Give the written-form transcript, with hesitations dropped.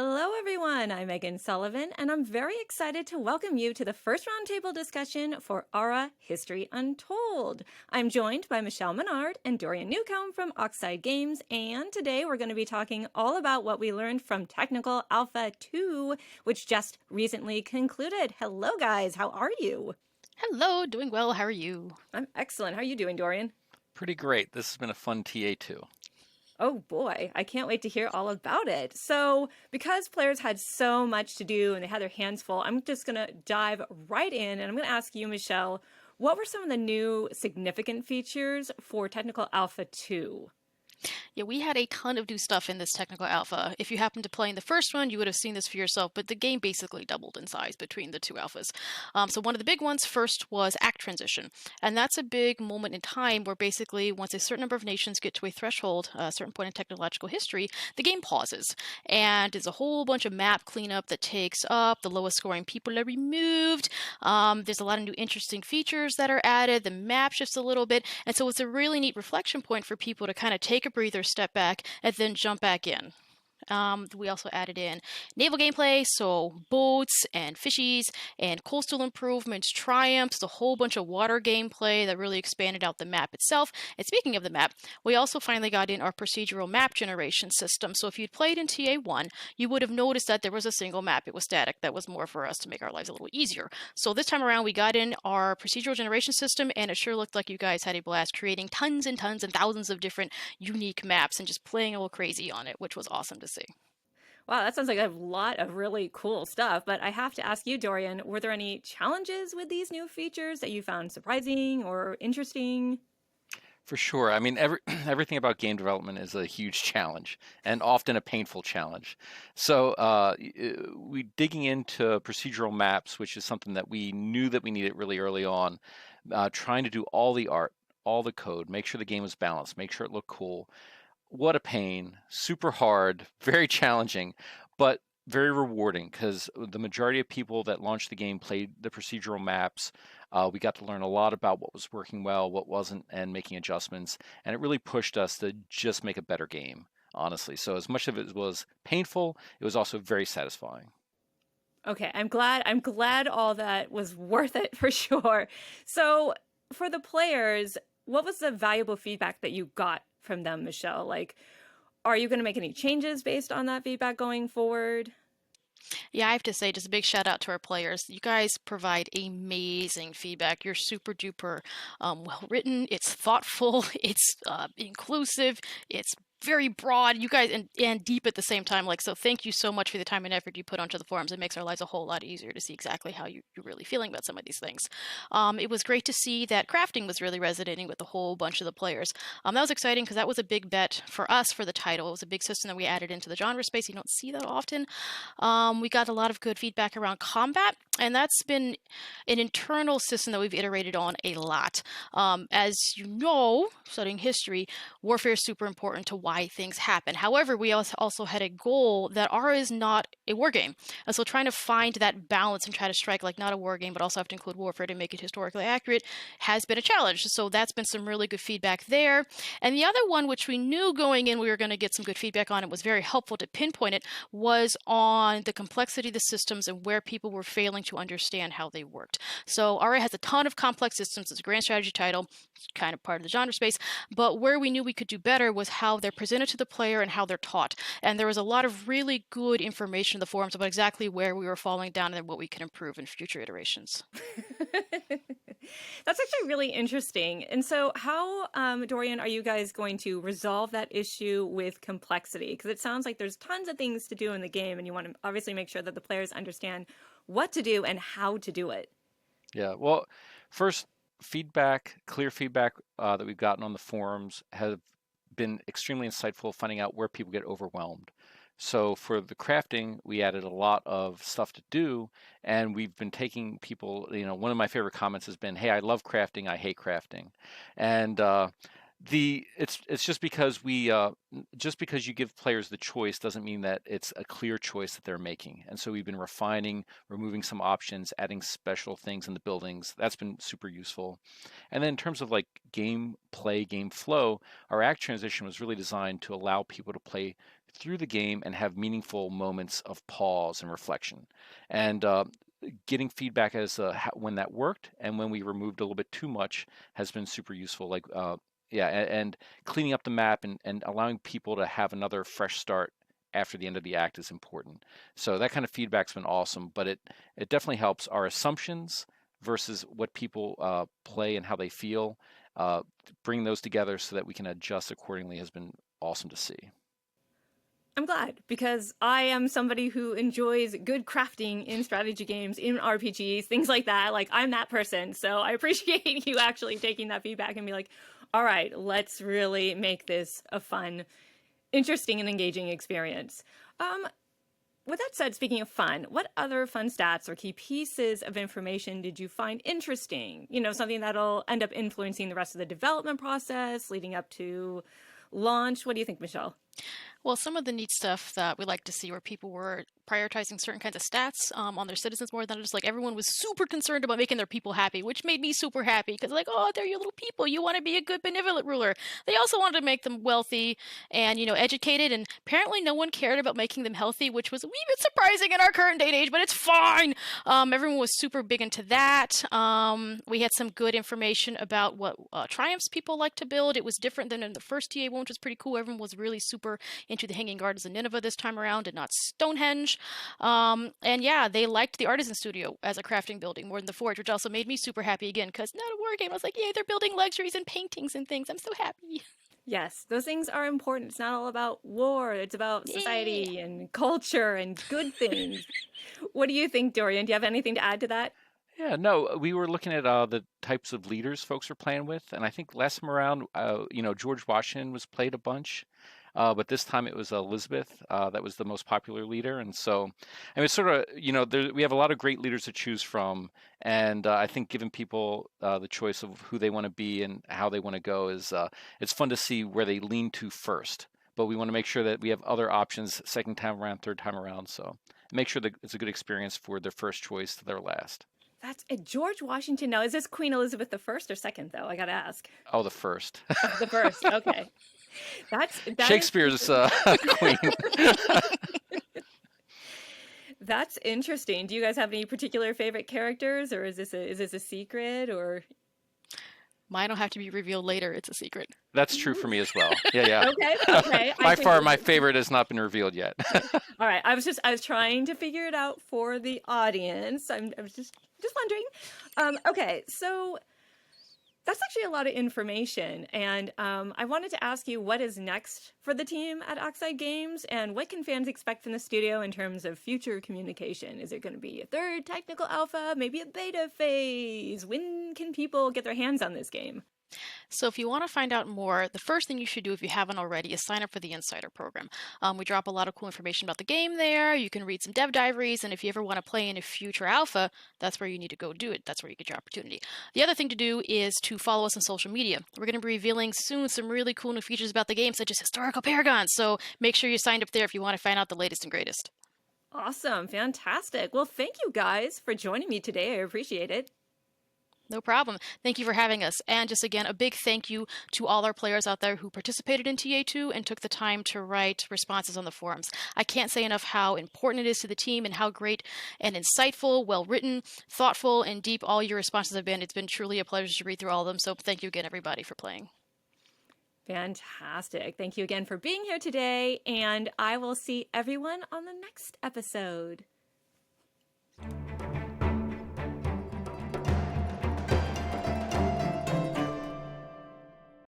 Hello, everyone. I'm Meghan Sullivan, and I'm very excited to welcome you to the first roundtable discussion for Aura History Untold. I'm joined by Michelle Menard and Dorian Newcomb from Oxide Games, and today we're going to be talking all about what we learned from Technical Alpha 2, which just recently concluded. Hello, guys. How are you? Hello, doing well. How are you? I'm excellent. How are you doing, Dorian? Pretty great. This has been a fun TA too. Oh boy, I can't wait to hear all about it. So, because players had so much to do and they had their hands full, I'm just going to dive right in and I'm going to ask you, Michelle, what were some of the new significant features for Technical Alpha 2? Yeah, we had a ton of new stuff in this technical alpha. If you happened to play in the first one, you would have seen this for yourself, but the game basically doubled in size between the two alphas. So one of the big ones first was act transition. And that's a big moment in time where basically once a certain number of nations get to a threshold, a certain point in technological history, the game pauses. And there's a whole bunch of map cleanup that takes up, the lowest scoring people are removed. There's a lot of new interesting features that are added, the map shifts a little bit, and so it's a really neat reflection point for people to kind of take a breather, step back, and then jump back in. We also added in naval gameplay, so boats and fishies and coastal improvements, triumphs, a whole bunch of water gameplay that really expanded out the map itself. And speaking of the map, we also finally got in our procedural map generation system. So if you'd played in TA1, you would have noticed that there was a single map. It was static. That was more for us to make our lives a little easier. So this time around, we got in our procedural generation system, and it sure looked like you guys had a blast creating tons and tons and thousands of different unique maps and just playing a little crazy on it, which was awesome to see. Wow, that sounds like a lot of really cool stuff. But I have to ask you, Dorian, were there any challenges with these new features that you found surprising or interesting? For sure. I mean, everything about game development is a huge challenge and often a painful challenge. So, we digging into procedural maps, which is something that we knew that we needed really early on, trying to do all the art, all the code, make sure the game was balanced, make sure it looked cool. What a pain, super hard, very challenging, but very rewarding because the majority of people that launched the game played the procedural maps. We got to learn a lot about what was working well, what wasn't, and making adjustments. And it really pushed us to just make a better game, honestly. So as much of it was painful, it was also very satisfying. Okay, I'm glad all that was worth it for sure. So, for the players, what was the valuable feedback that you got from them, Michelle? Like, are you going to make any changes based on that feedback going forward? Yeah, I have to say, just a big shout out to our players. You guys provide amazing feedback. You're super duper well written. It's thoughtful. It's inclusive. It's very broad. You guys and deep at the same time. Like, so thank you so much for the time and effort you put onto the forums. It makes our lives a whole lot easier to see exactly how you're really feeling about some of these things. It was great to see that crafting was really resonating with a whole bunch of the players. That was exciting because that was a big bet for us for the title. It was a big system that we added into the genre space. You don't see that often. We got a lot of good feedback around combat, and that's been an internal system that we've iterated on a lot. As you know, studying history, warfare is super important to why things happen. However, we also had a goal that Aura is not a war game. And so trying to find that balance and try to strike like not a war game, but also have to include warfare to make it historically accurate has been a challenge. So that's been some really good feedback there. And the other one, which we knew going in we were going to get some good feedback on, it was very helpful to pinpoint it, was on the complexity of the systems and where people were failing to understand how they worked. So Aura has a ton of complex systems. It's a grand strategy title, kind of part of the genre space, but where we knew we could do better was how they're presented to the player and how they're taught. And there was a lot of really good information in the forums about exactly where we were falling down and what we can improve in future iterations. That's actually really interesting. And so, how, Dorian, are you guys going to resolve that issue with complexity? Because it sounds like there's tons of things to do in the game, and you want to obviously make sure that the players understand what to do and how to do it. Yeah. Well, first, clear feedback that we've gotten on the forums have been extremely insightful, finding out where people get overwhelmed. So for the crafting, we added a lot of stuff to do, and we've been taking people, one of my favorite comments has been, hey, I love crafting, I hate crafting. And It's just because just because you give players the choice doesn't mean that it's a clear choice that they're making. And so we've been refining, removing some options, adding special things in the buildings. That's been super useful. And then in terms of like game play, game flow, our act transition was really designed to allow people to play through the game and have meaningful moments of pause and reflection. And getting feedback as when that worked and when we removed a little bit too much has been super useful. Like yeah, and cleaning up the map and allowing people to have another fresh start after the end of the act is important. So that kind of feedback's been awesome, but it definitely helps our assumptions versus what people play and how they feel. Bring those together so that we can adjust accordingly has been awesome to see. I'm glad, because I am somebody who enjoys good crafting in strategy games, in RPGs, things like that. Like, I'm that person. So I appreciate you actually taking that feedback and be like, all right, let's really make this a fun, interesting, and engaging experience. With that said, speaking of fun, what other fun stats or key pieces of information did you find interesting? You know, something that'll end up influencing the rest of the development process leading up to launch. What do you think, Michelle? Well, some of the neat stuff that we like to see where people were prioritizing certain kinds of stats on their citizens more than just like everyone was super concerned about making their people happy, which made me super happy because like, oh, they're your little people. You want to be a good benevolent ruler. They also wanted to make them wealthy and, educated. And apparently no one cared about making them healthy, which was a wee bit surprising in our current day and age, but it's fine. Everyone was super big into that. We had some good information about what triumphs people like to build. It was different than in the first TA1, which was pretty cool. Everyone was really super into the Hanging Gardens of Nineveh this time around and not Stonehenge. And yeah, they liked the Artisan Studio as a crafting building more than the Forge, which also made me super happy again because not a war game. I was like, yay, they're building luxuries and paintings and things. I'm so happy. Yes, those things are important. It's not all about war. It's about Yeah. society and culture and good things. What do you think, Dorian? Do you have anything to add to that? Yeah, no, we were looking at the types of leaders folks are playing with, and I think last time around, George Washington was played a bunch, but this time it was Elizabeth that was the most popular leader, and so, and it's sort of, we have a lot of great leaders to choose from, and I think giving people the choice of who they want to be and how they want to go is, it's fun to see where they lean to first, but we want to make sure that we have other options second time around, third time around, so make sure that it's a good experience for their first choice to their last. That's George Washington. Now, is this Queen Elizabeth the First or second, though? I gotta ask. Oh, the first. Oh, the first. Okay, that is Shakespeare's queen. that's interesting. Do you guys have any particular favorite characters, or is this a secret? Or Mine will have to be revealed later. It's a secret. That's true for me as well. Yeah. okay. By far, my favorite has not been revealed yet. All right. I was trying to figure it out for the audience. I was just wondering. Okay, so that's actually a lot of information, and I wanted to ask you what is next for the team at Oxide Games, and what can fans expect from the studio in terms of future communication? Is it going to be a third technical alpha, maybe a beta phase? When can people get their hands on this game? So if you want to find out more, the first thing you should do if you haven't already is sign up for the Insider program. We drop a lot of cool information about the game there. You can read some dev diaries, and if you ever want to play in a future alpha, that's where you need to go do it. That's where you get your opportunity. The other thing to do is to follow us on social media. We're going to be revealing soon some really cool new features about the game, such as historical paragons. So make sure you signed up there if you want to find out the latest and greatest. Awesome. Fantastic. Well, thank you guys for joining me today. I appreciate it. No problem. Thank you for having us. And just again, a big thank you to all our players out there who participated in TA2 and took the time to write responses on the forums. I can't say enough how important it is to the team and how great and insightful, well-written, thoughtful, and deep all your responses have been. It's been truly a pleasure to read through all of them. So thank you again, everybody, for playing. Fantastic. Thank you again for being here today, and I will see everyone on the next episode.